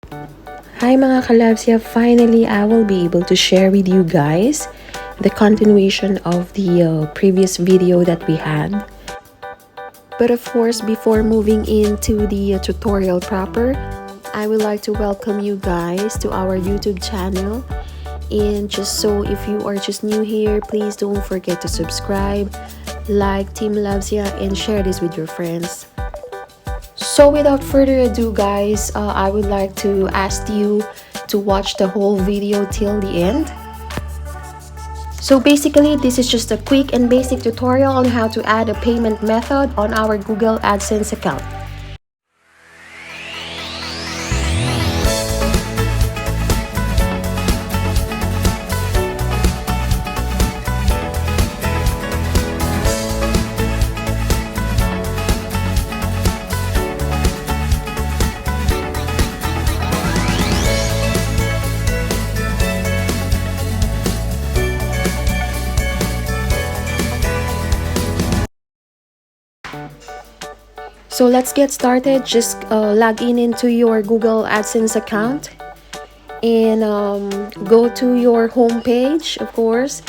Hi mga kalabs, finally I will be able to share with you guys the continuation of the previous video that we had. But of course, before moving into the tutorial proper, I would like to welcome you guys to our YouTube channel. And just so if you are just new here, please don't forget to subscribe, like Team Loves Ya, and share this with your friends. So without further ado guys, I would like to ask you to watch the whole video till the end. So basically, this is just a quick and basic tutorial on how to add a payment method on our Google AdSense account. So let's get started. Just log in into your Google AdSense account and go to your home page, of course.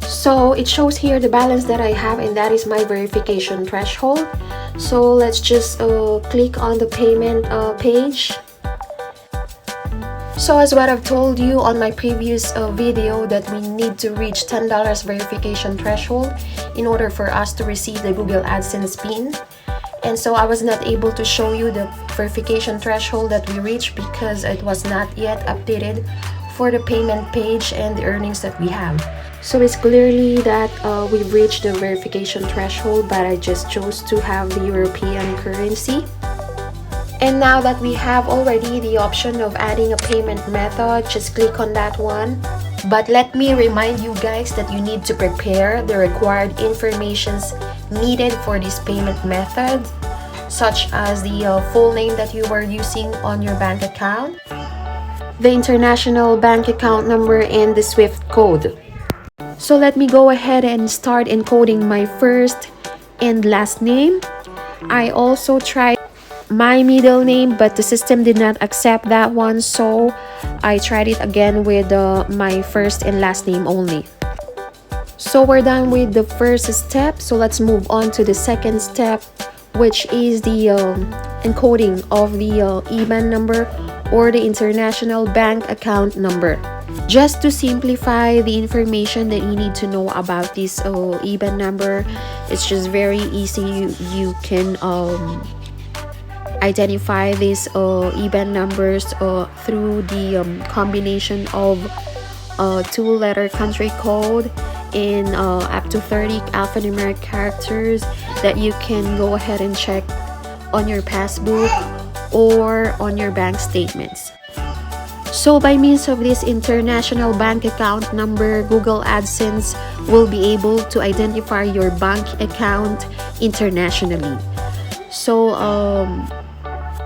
So it shows here the balance that I have, and that is my verification threshold. So let's just click on the payment page. So as what I've told you on my previous video, that we need to reach $10 verification threshold in order for us to receive the Google AdSense PIN. And so I was not able to show you the verification threshold that we reached because it was not yet updated for the payment page and the earnings that we have. So it's clearly that we've reached the verification threshold, but I just chose to have the European currency. And now that we have already the option of adding a payment method, just click on that one. But let me remind you guys that you need to prepare the required informations needed for this payment method, such as the full name that you are using on your bank account, the international bank account number, and the SWIFT code. So let me go ahead and start encoding my first and last name. I also tried my middle name, but the system did not accept that one, so I tried it again with my first and last name only. So we're done with the first step, so let's move on to the second step, which is the encoding of the IBAN number, or the international bank account number. Just to simplify the information that you need to know about this IBAN number, it's just very easy. You can identify these IBAN numbers through the combination of two-letter country code and up to 30 alphanumeric characters that you can go ahead and check on your passbook or on your bank statements. So by means of this international bank account number, Google AdSense will be able to identify your bank account internationally. So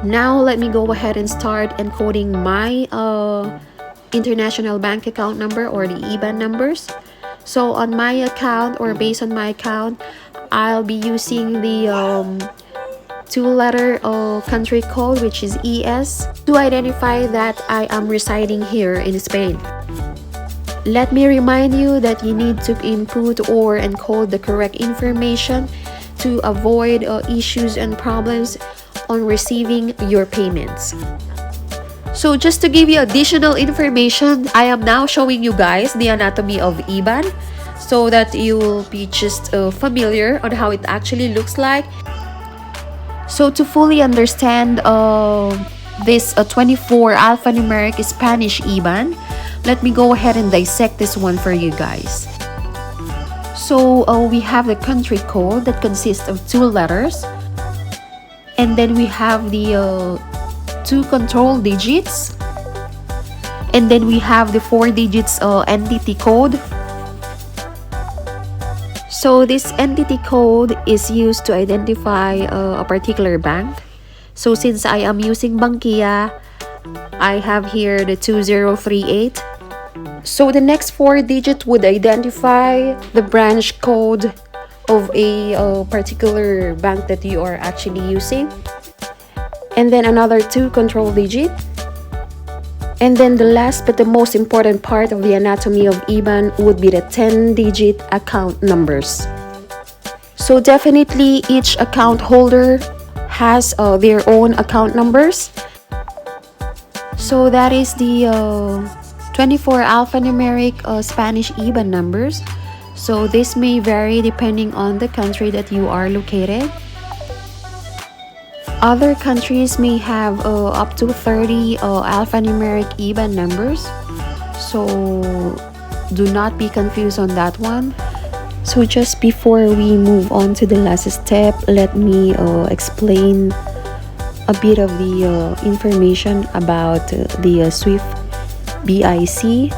now let me go ahead and start encoding my international bank account number, or the IBAN numbers. So on my account, or based on my account, I'll be using the two-letter country code, which is ES, to identify that I am residing here in Spain. Let me remind you that you need to input or encode the correct information to avoid issues and problems on receiving your payments. So just to give you additional information, I am now showing you guys the anatomy of IBAN so that you will be just familiar on how it actually looks like. So to fully understand this 24 alphanumeric Spanish IBAN, let me go ahead and dissect this one for you guys. So we have the country code that consists of 2 letters, and then we have the 2 control digits, and then we have the 4 digits entity code. So this entity code is used to identify a particular bank. So since I am using Bankia, I have here the 2038. So the next 4 digits would identify the branch code of a particular bank that you are actually using. and then another 2 control digit. And then the last but the most important part of the anatomy of IBAN would be the 10-digit account numbers. So definitely each account holder has their own account numbers. So that is the 24 alphanumeric Spanish IBAN numbers. So this may vary depending on the country that you are located. Other countries may have up to 30 alphanumeric IBAN numbers. So do not be confused on that one. So just before we move on to the last step, let me explain a bit of the information about the SWIFT BIC.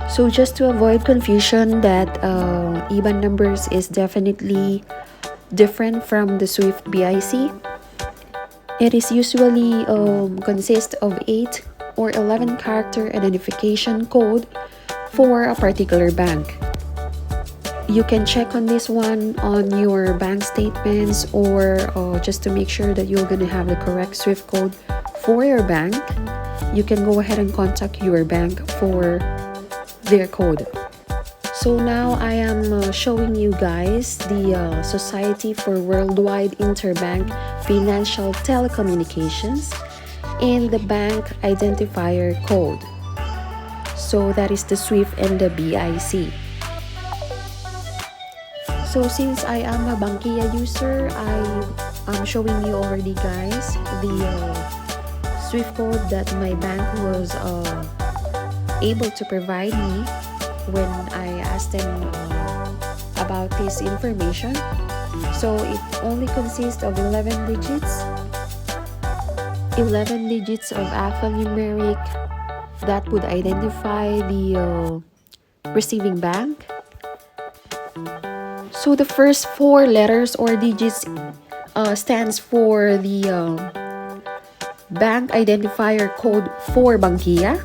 So just to avoid confusion, that IBAN numbers is definitely different from the SWIFT BIC. It is usually consists of 8 or 11 character identification code for a particular bank. You can check on this one on your bank statements, or just to make sure that you're going to have the correct SWIFT code for your bank. You can go ahead and contact your bank for their code. So now I am showing you guys the Society for Worldwide Interbank Financial Telecommunications and the bank identifier code. So that is the SWIFT and the BIC. So since I am a Bankia user, I am showing you already guys the SWIFT code that my bank was able to provide me when I asked them about this information. So it only consists of 11 digits. 11 digits of alphanumeric that would identify the receiving bank. So the first 4 letters or digits stands for the bank identifier code for Bankia.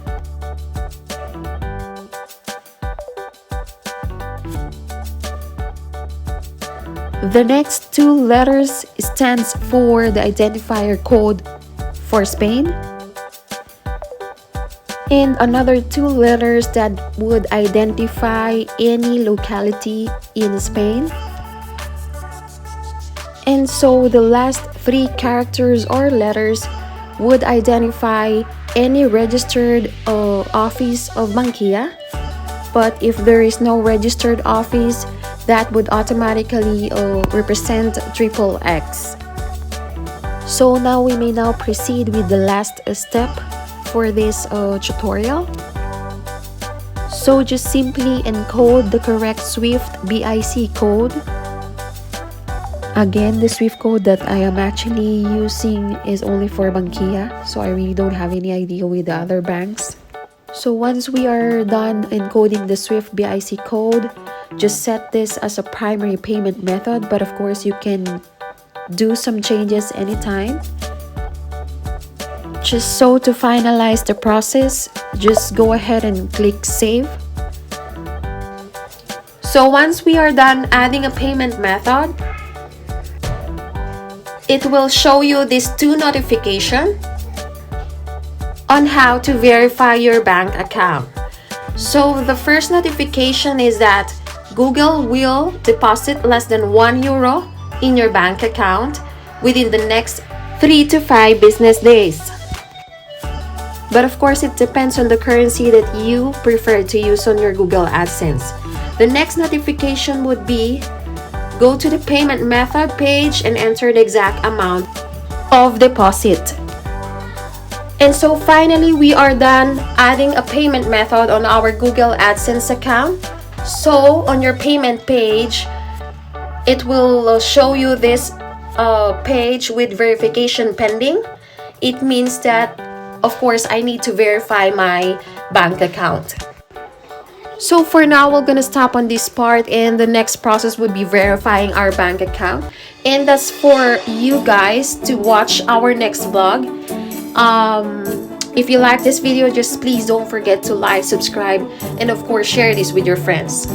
The next 2 letters stands for the identifier code for Spain, and another 2 letters that would identify any locality in Spain. And so the last 3 characters or letters would identify any registered office of Bankia. But if there is no registered office, that would automatically represent XXX. So now we may now proceed with the last step for this tutorial. So just simply encode the correct SWIFT BIC code. Again, the SWIFT code that I am actually using is only for Bankia, so I really don't have any idea with the other banks. So once we are done encoding the SWIFT BIC code, just set this as a primary payment method, but of course you can do some changes anytime. Just so to finalize the process, just go ahead and click save. So once we are done adding a payment method, it will show you these 2 notifications on how to verify your bank account. So the first notification is that Google will deposit less than €1 in your bank account within the next 3 to 5 business days. But of course, it depends on the currency that you prefer to use on your Google Adsense. The next notification would be go to the payment method page and enter the exact amount of deposit. And so finally, we are done adding a payment method on our Google Adsense account. So on your payment page, it will show you this page with verification pending. It means that, of course, I need to verify my bank account. So for now, we're gonna stop on this part, and the next process would be verifying our bank account. And that's for you guys to watch our next vlog. If you like this video, just please don't forget to like, subscribe, and of course share this with your friends.